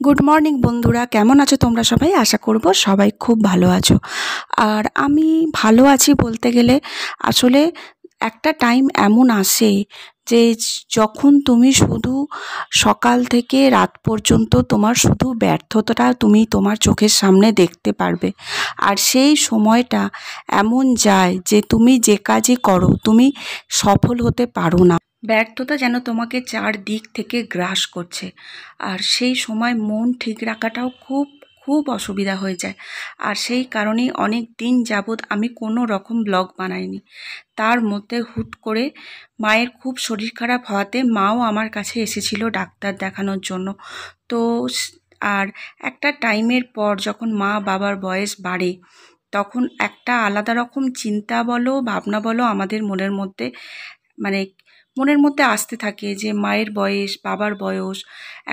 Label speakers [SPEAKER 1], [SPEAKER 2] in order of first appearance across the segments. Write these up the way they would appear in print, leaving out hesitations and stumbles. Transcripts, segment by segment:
[SPEAKER 1] Good morning বন্ধুরা, কেমন আছো তোমরা সবাই? আশা করব সবাই খুব ভালো আছো। আর আমি ভালো আছি বলতে গেলে আসলে একটা টাইম এমন আসে যে যখন তুমি শুধু সকাল থেকে রাত পর্যন্ত তোমার শুধু ব্যর্থতাটা তুমি তোমার চোখের সামনে দেখতে পারবে। আর সেই সময়টা এমন যায় যে তুমি যে কাজই করো তুমি সফল হতে পারো না। ব্যর্থতা যেন তোমাকে চারদিক থেকে গ্রাস করছে। আর সেই সময় মন ঠিক রাখাটাও খুব খুব অসুবিধা হয়ে যায়। আর সেই কারণেই অনেক দিন যাবৎ আমি কোনো রকম ব্লগ বানাইনি। তার মধ্যে হুট করে মায়ের খুব শরীর খারাপ হওয়াতে মাও আমার কাছে এসেছিল ডাক্তার দেখানোর জন্য। তো আর একটা টাইমের পর যখন মা বাবার বয়স বাড়ে তখন একটা আলাদা রকম চিন্তা বলো ভাবনা বলো আমাদের মনের মধ্যে আসতে থাকে যে মায়ের বয়স বাবার বয়স।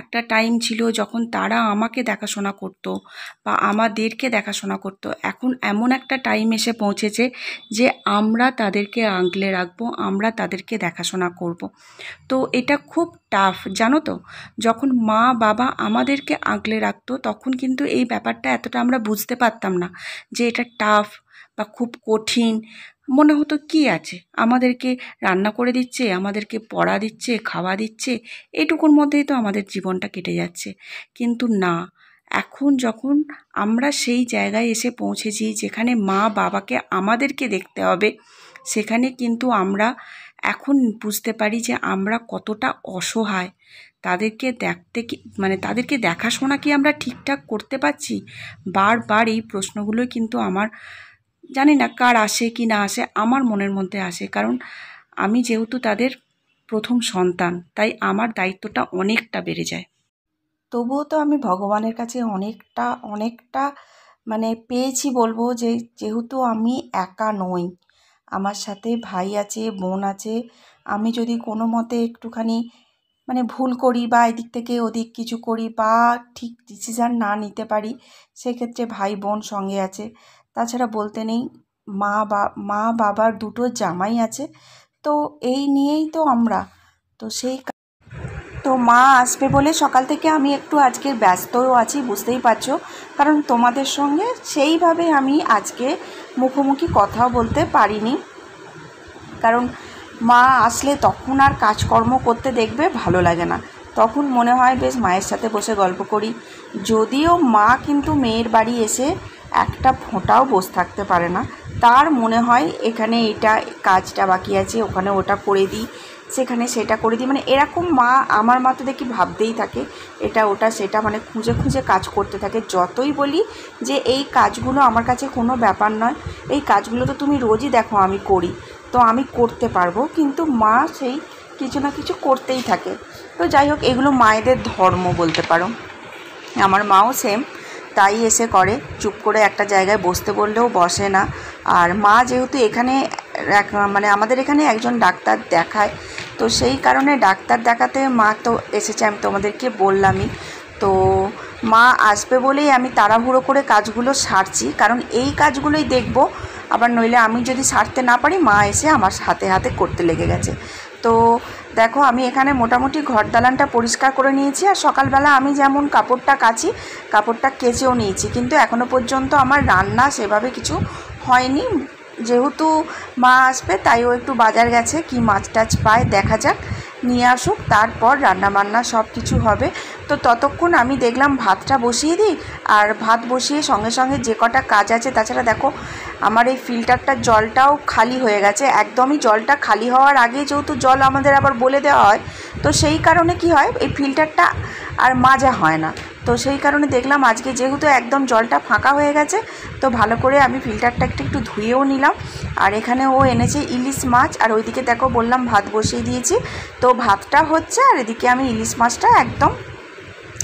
[SPEAKER 1] একটা টাইম ছিল যখন তারা আমাকে দেখাশোনা করতো বা আমাদেরকে দেখাশোনা করতো। এখন এমন একটা টাইম এসে পৌঁছেছে যে আমরা তাদেরকে আগলে রাখবো, আমরা তাদেরকে দেখাশোনা করব। তো এটা খুব টাফ, জানো তো। যখন মা বাবা আমাদেরকে আগলে রাখতো তখন কিন্তু এই ব্যাপারটা এতটা আমরা বুঝতে পারতাম না যে এটা টাফ বা খুব কঠিন। মনে হতো কি আছে, আমাদেরকে রান্না করে দিচ্ছে, আমাদেরকে পড়া দিচ্ছে, খাওয়া দিচ্ছে, এইটুকুর মধ্যেই তো আমাদের জীবনটা কেটে যাচ্ছে। কিন্তু না, এখন যখন আমরা সেই জায়গায় এসে পৌঁছেছি যেখানে মা বাবাকে আমাদেরকে দেখতে হবে, সেখানে কিন্তু আমরা এখন বুঝতে পারি যে আমরা কতটা অসহায়। তাদেরকে তাদেরকে দেখাশোনা কি আমরা ঠিকঠাক করতে পারছি? বারবার এই প্রশ্নগুলো কিন্তু আমার, জানি না কার আসে কি না আসে, আমার মনের মধ্যে আসে। কারণ আমি যেহেতু তাদের প্রথম সন্তান, তাই আমার দায়িত্বটা অনেকটা বেড়ে যায়। তবুও তো আমি ভগবানের কাছে অনেকটা পেয়েছি বলবো, যে যেহেতু আমি একা নই, আমার সাথে ভাই আছে, বোন আছে। আমি যদি কোনো মতে একটুখানি ভুল করি বা এদিক থেকে ওদিক কিছু করি বা ঠিক ডিসিশান না নিতে পারি, সেক্ষেত্রে ভাই বোন সঙ্গে আছে। তাছাড়া বলতে নেই, মা বাবার দুটো জামাই আছে। তো এই নিয়েই তো আমরা তো মা আসবে বলে সকাল থেকে আমি একটু আজকে ব্যস্তও আছি, বুঝতেই পারছো। কারণ তোমাদের সঙ্গে সেইভাবে আমি আজকে মুখোমুখি কথাও বলতে পারিনি। কারণ মা আসলে তখন আর কাজকর্ম করতে দেখবে ভালো লাগে না, তখন মনে হয় বেশ মায়ের সাথে বসে গল্প করি। যদিও মা কিন্তু মেয়ের বাড়ি এসে একটা ফোঁটাও বসে থাকতে পারে না, তার মনে হয় এখানে এটা কাজটা বাকি আছে, ওখানে ওটা করে দিই, সেখানে সেটা করে দিই। এরকম আমার মা তো দেখি ভাবতেই থাকে এটা ওটা সেটা, খুঁজে খুঁজে কাজ করতে থাকে। যতই বলি যে এই কাজগুলো আমার কাছে কোনো ব্যাপার নয়, এই কাজগুলো তো তুমি রোজই দেখো আমি করি, তো আমি করতে পারবো, কিন্তু মা সেই কিছু না কিছু করতেই থাকে। তো যাই হোক, এগুলো মায়েদের ধর্ম বলতে পারো। আমার মাও সেম তাই এসে করে, চুপ করে একটা জায়গায় বসতে বললেও বসে না। আর মা যেহেতু এখানে আমাদের এখানে একজন ডাক্তার দেখায়, তো সেই কারণে ডাক্তার দেখাতে মা তো এসেছে, আমি তোমাদেরকে বললামই। তো মা আসবে বলেই আমি তাড়াহুড়ো করে কাজগুলো সারছি, কারণ এই কাজগুলোই দেখব। আবার নইলে আমি যদি সারতে না পারি, মা এসে আমার হাতে হাতে করতে লেগে গেছে। তো দেখো, আমি এখানে মোটামুটি ঘর দালানটা পরিষ্কার করে নিয়েছি। আর সকালবেলা আমি যেমন কাপড়টা কাচি, কাপড়টা কেচেও নিয়েছি, কিন্তু এখনও পর্যন্ত আমার রান্না সেভাবে কিছু হয়নি। যেহেতু মা আসবে তাই ও একটু বাজার গেছে, কি মাছ টাছ পায় দেখা যাক, নিয়ে আসুক, তারপর রান্নাবান্না সব কিছু হবে। তো ততক্ষণ আমি দেখলাম ভাতটা বসিয়ে দিই। আর ভাত বসিয়ে সঙ্গে সঙ্গে যে কটা কাজ আছে, তাছাড়া দেখো আমার এই ফিল্টারটার জলটাও খালি হয়ে গেছে। একদমই জলটা খালি হওয়ার আগে যেহেতু জল আমাদের আবার বলে দেওয়া হয়, তো সেই কারণে কি হয়, এই ফিল্টারটা আর মাজা হয় না। তো সেই কারণে দেখলাম আজকে যেহেতু একদম জলটা ফাঁকা হয়ে গেছে, তো ভালো করে আমি ফিল্টারটা একটু ধুয়েও নিলাম। আর এখানে ও এনেছে ইলিশ মাছ, আর ওইদিকে দেখো বললাম ভাত বসিয়ে দিয়েছি, তো ভাতটা হচ্ছে, আর এদিকে আমি ইলিশ মাছটা একদম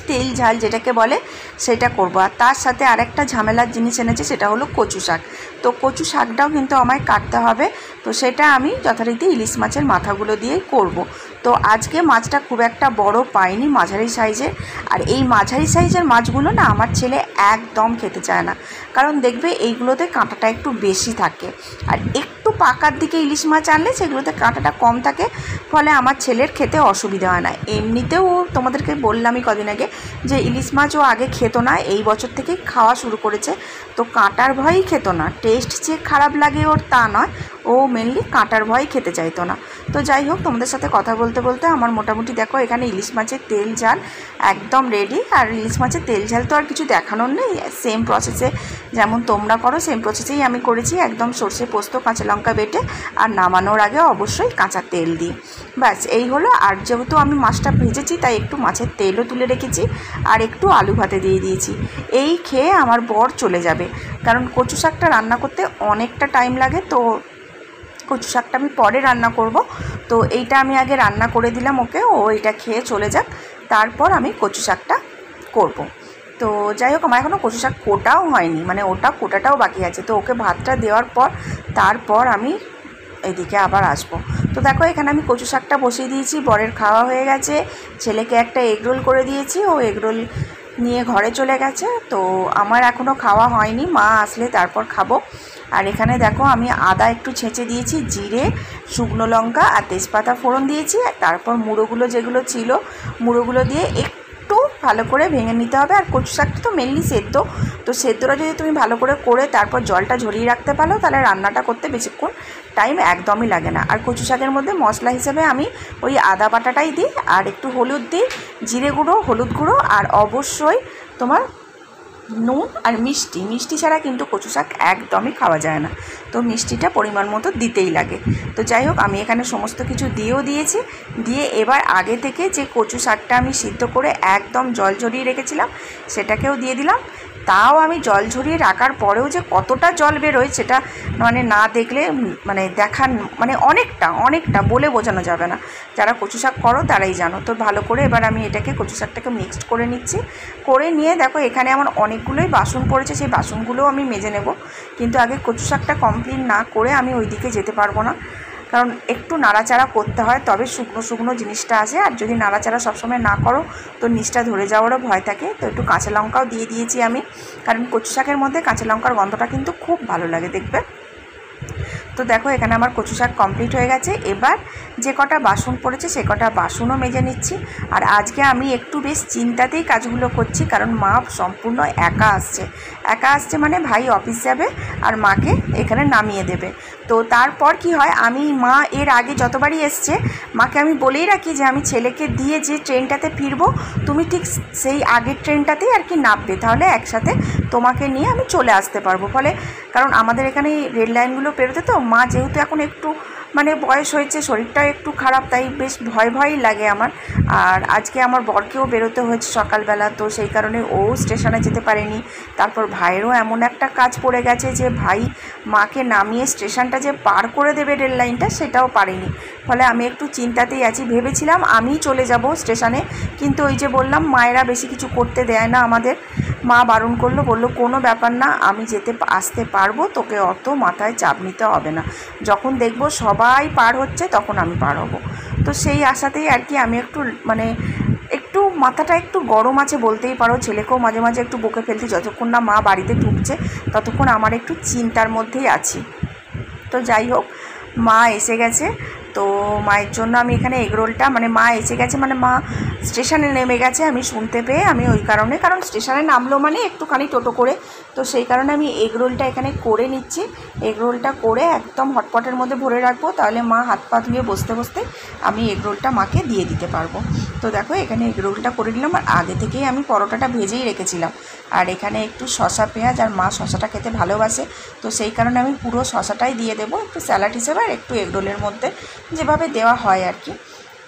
[SPEAKER 1] তেল ঝাল যেটাকে বলে সেটা করব। আর তার সাথে আরেকটা ঝামেলার জিনিস এনেছে, সেটা হলো কচু শাক। তো কচু শাকটাও কিন্তু আমায় কাটতে হবে, তো সেটা আমি যথারীতি ইলিশ মাছের মাথাগুলো দিয়েই করব। তো আজকে মাছটা খুব একটা বড় পাইনি, মাঝারি সাইজের। আর এই মাঝারি সাইজের মাছগুলো না আমার ছেলে একদম খেতে চায় না, কারণ দেখবে এইগুলোতে কাঁটাটা একটু বেশি থাকে। আর একটু পাকার দিকে ইলিশ মাছ আনলে সেগুলোতে কাঁটাটা কম থাকে, ফলে আমার ছেলের খেতে অসুবিধা হয় না। এমনিতেও তোমাদেরকে বললামই কদিন আগে যে ইলিশ মাছ ও আগে খেত না, এই বছর থেকেই খাওয়া শুরু করেছে। তো কাঁটার ভয়ই খেত না, টেস্ট যে খারাপ লাগে ওর তা নয়, ও মেনলি কাঁটার ভয় খেতে চাইতো না। তো যাই হোক, তোমাদের সাথে কথা বলতে বলতে আমার মোটামুটি দেখো এখানে ইলিশ মাছের তেল ঝাল একদম রেডি। আর ইলিশ মাছের তেল ঝাল তো আর কিছু দেখানোর নেই, সেম প্রসেসে যেমন তোমরা করো সেম প্রসেসেই আমি করেছি, একদম সর্ষে পোস্ত কাঁচা লঙ্কা বেটে আর নামানোর আগে অবশ্যই কাঁচা তেল দিই, ব্যাস এই হলো। আর যেহেতু আমি মাছটা ভেজেছি তাই একটু মাছের তেলও তুলে রেখেছি আর একটু আলু ভাতে দিয়ে দিয়েছি। এই খেয়ে আমার বর চলে যাবে, কারণ কচু শাকটা রান্না করতে অনেকটা টাইম লাগে। তো কচু শাকটা আমি পরে রান্না করব, তো এইটা আমি আগে রান্না করে দিলাম ওকে, ও এটা খেয়ে চলে যাক, তারপর আমি কচু শাকটা করব। তো যাই হোক, আমার এখনও কচু শাক কোটাও হয়নি, মানে ওটা কোটাটাও বাকি আছে। তো ওকে ভাতটা দেওয়ার পর তারপর আমি এদিকে আবার আসবো। তো দেখো এখানে আমি কচু শাকটা বসিয়ে দিয়েছি, বরের খাওয়া হয়ে গেছে, ছেলেকে একটা এগরোল করে দিয়েছি, ও এগরোল নিয়ে ঘরে চলে গেছে। তো আমার এখনও খাওয়া হয়নি, মা আসলে তারপর খাবো। আর এখানে দেখো আমি আদা একটু ছেঁচে দিয়েছি, জিরে, শুকনো লঙ্কা আর তেজপাতা ফোড়ন দিয়েছি। আর তারপর মুড়োগুলো যেগুলো ছিল মুড়োগুলো দিয়ে একটু ভালো করে ভেঙে নিতে হবে। আর কচু শাকটা তো মেনলি সেদ্ধ, তো সেদ্ধটা যদি তুমি ভালো করে তারপর জলটা ঝরিয়ে রাখতে পারো, তাহলে রান্নাটা করতে বেশিক্ষণ টাইম একদমই লাগে না। আর কচু শাকের মধ্যে মশলা হিসেবে আমি ওই আদা বাটাটাই দিই, আর একটু হলুদ দিই, জিরে গুঁড়ো, হলুদ গুঁড়ো, আর অবশ্যই তোমার নুন আর মিষ্টি ছাড়া কিন্তু কচু শাক একদমই খাওয়া যায় না, তো মিষ্টিটা পরিমাণ মতো দিতেই লাগে। তো যাই হোক, আমি এখানে সমস্ত কিছু দিয়েও দিয়েছি, দিয়ে এবার আগে থেকে যে কচু শাকটা আমি সিদ্ধ করে একদম জল ঝরিয়ে রেখেছিলাম সেটাকেও দিয়ে দিলাম। তাও আমি জল ঝরিয়ে রাখার পরেও যে কতটা জল বেরোয় সেটা মানে না দেখলে মানে দেখার মানে অনেকটা বলে বোঝানো যাবে না, যারা কচু শাক করো তারাই জানো। তো ভালো করে এবার আমি এটাকে কচু শাকটাকে মিক্সড করে নিচ্ছি, করে নিয়ে দেখো এখানে আমার অনেকগুলোই বাসন পড়েছে, সেই বাসনগুলোও আমি মেজে নেব। কিন্তু আগে কচু শাকটা কমপ্লিট না করে আমি ওই দিকে যেতে পারবো না, কারণ একটু নাড়াচাড়া করতে হয়, তবে শুকনো জিনিসটা আসে। আর যদি নাড়াচাড়া সবসময় না করো তো নিচটা ধরে যাওয়ারও ভয় থাকে। তো একটু কাঁচা লঙ্কাও দিয়ে দিয়েছি আমি, কারণ কচু শাকের মধ্যে কাঁচা লঙ্কার গন্ধটা কিন্তু খুব ভালো লাগে দেখবে। তো দেখো এখানে আমার কচু শাক কমপ্লিট হয়ে গেছে। এবার যে কটা বাসন পড়েছে সে কটা বাসনও মেজে নিচ্ছি। আর আজকে আমি একটু বেশ চিন্তাতেই কাজগুলো করছি, কারণ মা সম্পূর্ণ একা আসছে মানে ভাই অফিস যাবে আর মাকে এখানে নামিয়ে দেবে। তো তারপর কি হয়, আমি মা এর আগে যতবারই এসছে মাকে আমি বলেই রাখি যে আমি ছেলেকে দিয়ে যে ট্রেনটাতে ফিরবো তুমি ঠিক সেই আগের ট্রেনটাতেই আর কি নামবে, তাহলে একসাথে তোমাকে নিয়ে আমি চলে আসতে পারবো। ফলে কারণ আমাদের এখানে রেল লাইনগুলো পেরোতে, তো মা যেহেতু এখন একটু মানে বয়স হয়েছে, শরীরটাও একটু খারাপ, তাই বেশ ভয়ই লাগে আমার। আর আজকে আমার বরকেও বেরোতে হয়েছে সকালবেলা, তো সেই কারণে ও স্টেশনে যেতে পারেনি। তারপর ভাইয়েরও এমন একটা কাজ পড়ে গেছে যে ভাই মাকে নামিয়ে স্টেশনটা যে পার করে দেবে রেল লাইনটা সেটাও পারেনি। ফলে আমি একটু চিন্তাতেই আছি, ভেবেছিলাম আমিই চলে যাব স্টেশনে, কিন্তু ওই যে বললাম মায়েরা বেশি কিছু করতে দেয় না আমাদের। মা বারণ করলো, বললো কোনো ব্যাপার না, আমি আসতে পারবো, তোকে অত মাথায় চাপ নিতে হবে না, যখন দেখবো সবাই পার হচ্ছে তখন আমি পার হব। তো সেই আশাতেই আর কি আমি একটু মাথাটা একটু গরম আছে বলতেই পারো। ছেলেকেও মাঝে মাঝে একটু বকে ফেলছি, যতক্ষণ না মা বাড়িতে ঢুকছে ততক্ষণ আমার একটু চিন্তার মধ্যেই আছি। তো যাই হোক, মা এসে গেছে, তো মায়ের জন্য আমি এখানে এগরোলটা মানে মা এসে গেছে মানে মা স্টেশনে নেমে গেছে আমি শুনতে পেয়ে, আমি ওই কারণে, কারণ স্টেশনে নামলো মানে একটুখানি টোটো করে, তো সেই কারণে আমি এগরোলটা এখানে করে নিচ্ছি। এগরোলটা করে একদম হটপটের মধ্যে ভরে রাখবো, তাহলে মা হাত পা ধুয়ে বসতে আমি এগরোলটা মাকে দিয়ে দিতে পারবো। তো দেখো এখানে এগরোলটা করে নিলাম, আর আগে থেকেই আমি পরোটাটা ভেজেই রেখেছিলাম। আর এখানে একটু শসা পেঁয়াজ, আর মা শসাটা খেতে ভালোবাসে, তো সেই কারণে আমি পুরো শসাটাই দিয়ে দেবো, একটু স্যালাড হিসেবে আর একটু এগরোলের মধ্যে যেভাবে দেওয়া হয় আর কি।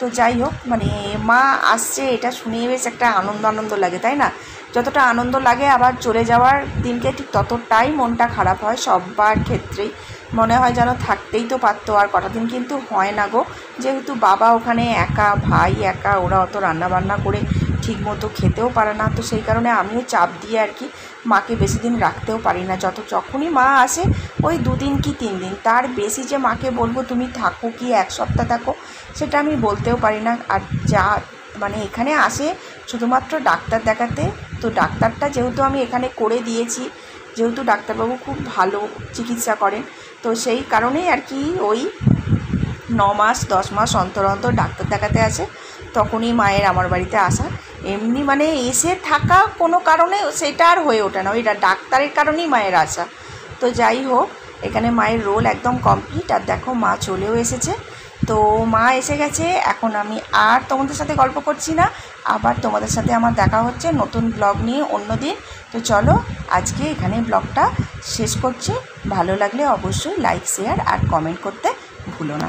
[SPEAKER 1] তো যাই হোক, মানে মা আসছে এটা শুনে বেশ একটা আনন্দ লাগে, তাই না? যতটা আনন্দ লাগে আবার চলে যাওয়ার দিনকে ঠিক ততটাই মনটা খারাপ হয় সবার ক্ষেত্রেই, মনে হয় যেন থাকতেই তো পারতো আর কটা দিন, কিন্তু হয় না গো। যেহেতু বাবা ওখানে একা, ভাই একা, ওরা অত রান্নাবান্না করে ঠিকমতো খেতেও পারে না, তো সেই কারণে আমিও চাপ দিয়ে আর কি মাকে বেশি দিন রাখতেও পারি না। যখনই মা আসে ওই 2 দিন কি 3 দিন, তার বেশি যে মাকে বলবো তুমি থাকো কি 1 সপ্তাহ থাকো সেটা আমি বলতেও পারি না। আর যা মানে এখানে আসে শুধুমাত্র ডাক্তার দেখাতে, তো ডাক্তারটা যেহেতু আমি এখানে করে দিয়েছি, যেহেতু ডাক্তারবাবু খুব ভালো চিকিৎসা করেন, তো সেই কারণেই আর কি ওই 9 মাস 10 মাস অন্তর অন্তর ডাক্তার দেখাতে আসে, তখনই মায়ের আমার বাড়িতে আসা। এমনি মানে এসে থাকা কোনো কারণে সেটা আর হয়ে ওঠে না, ওই ডাক্তারের কারণেই মায়ের আসা। তো যাই হোক, এখানে মায়ের রোল একদম কমপ্লিট। আর দেখো মা চলেও এসেছে। তো মা এসে গেছে, এখন আমি আর তোমাদের সাথে গল্প করছি না, আবার তোমাদের সাথে আমার দেখা হচ্ছে নতুন ব্লগ নিয়ে অন্য দিন। তো চলো আজকে এখানে ব্লগটা শেষ করছি। ভালো লাগলে অবশ্যই লাইক, শেয়ার আর কমেন্ট করতে ভুলো না।